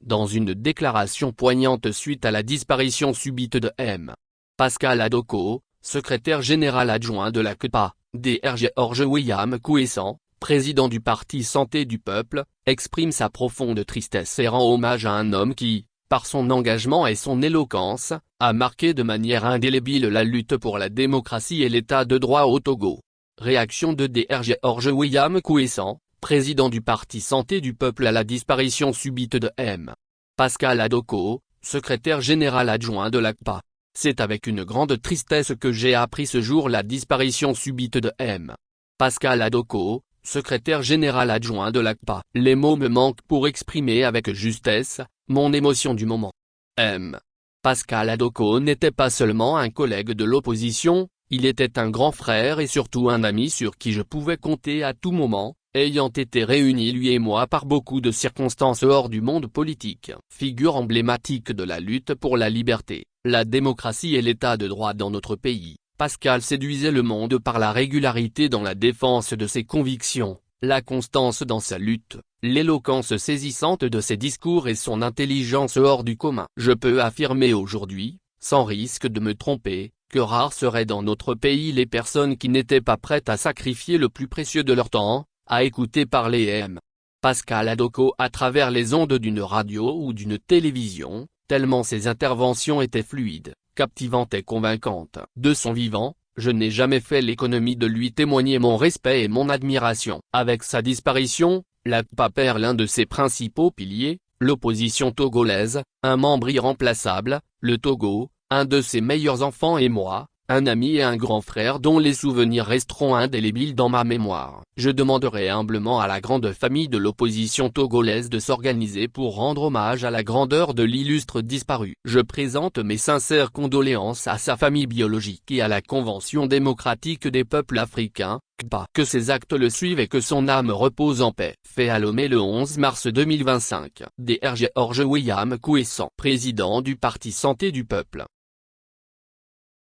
dans une déclaration poignante suite à la disparition subite de M. Pascal Adoko, secrétaire général adjoint de la CPA, Dr George William Kouessant, président du Parti Santé du Peuple, exprime sa profonde tristesse et rend hommage à un homme qui, par son engagement et son éloquence, a marqué de manière indélébile la lutte pour la démocratie et l'état de droit au Togo. Réaction de Dr George William Kouessant, président du Parti Santé du Peuple à la disparition subite de M. Pascal Adoko, secrétaire général adjoint de la CPA. C'est avec une grande tristesse que j'ai appris ce jour la disparition subite de M. Pascal Adoko, secrétaire général adjoint de la CPA. Les mots me manquent pour exprimer avec justesse mon émotion du moment. M. Pascal Adoko n'était pas seulement un collègue de l'opposition, il était un grand frère et surtout un ami sur qui je pouvais compter à tout moment, ayant été réunis lui et moi par beaucoup de circonstances hors du monde politique. Figure emblématique de la lutte pour la liberté, la démocratie et l'état de droit dans notre pays, Pascal séduisait le monde par la régularité dans la défense de ses convictions, la constance dans sa lutte, l'éloquence saisissante de ses discours et son intelligence hors du commun. Je peux affirmer aujourd'hui, sans risque de me tromper, que rares seraient dans notre pays les personnes qui n'étaient pas prêtes à sacrifier le plus précieux de leur temps, à écouter parler M. Pascal Adoko à travers les ondes d'une radio ou d'une télévision, tellement ses interventions étaient fluides, captivantes et convaincantes. De son vivant, je n'ai jamais fait l'économie de lui témoigner mon respect et mon admiration. Avec sa disparition, la CPA perd l'un de ses principaux piliers, l'opposition togolaise, un membre irremplaçable, le Togo, un de ses meilleurs enfants et moi, un ami et un grand frère dont les souvenirs resteront indélébiles dans ma mémoire. Je demanderai humblement à la grande famille de l'opposition togolaise de s'organiser pour rendre hommage à la grandeur de l'illustre disparu. Je présente mes sincères condoléances à sa famille biologique et à la Convention démocratique des peuples africains, CPA. Que ses actes le suivent et que son âme repose en paix. Fait à Lomé le 11 mars 2025. Dr George William Kouessant, président du Parti Santé du Peuple.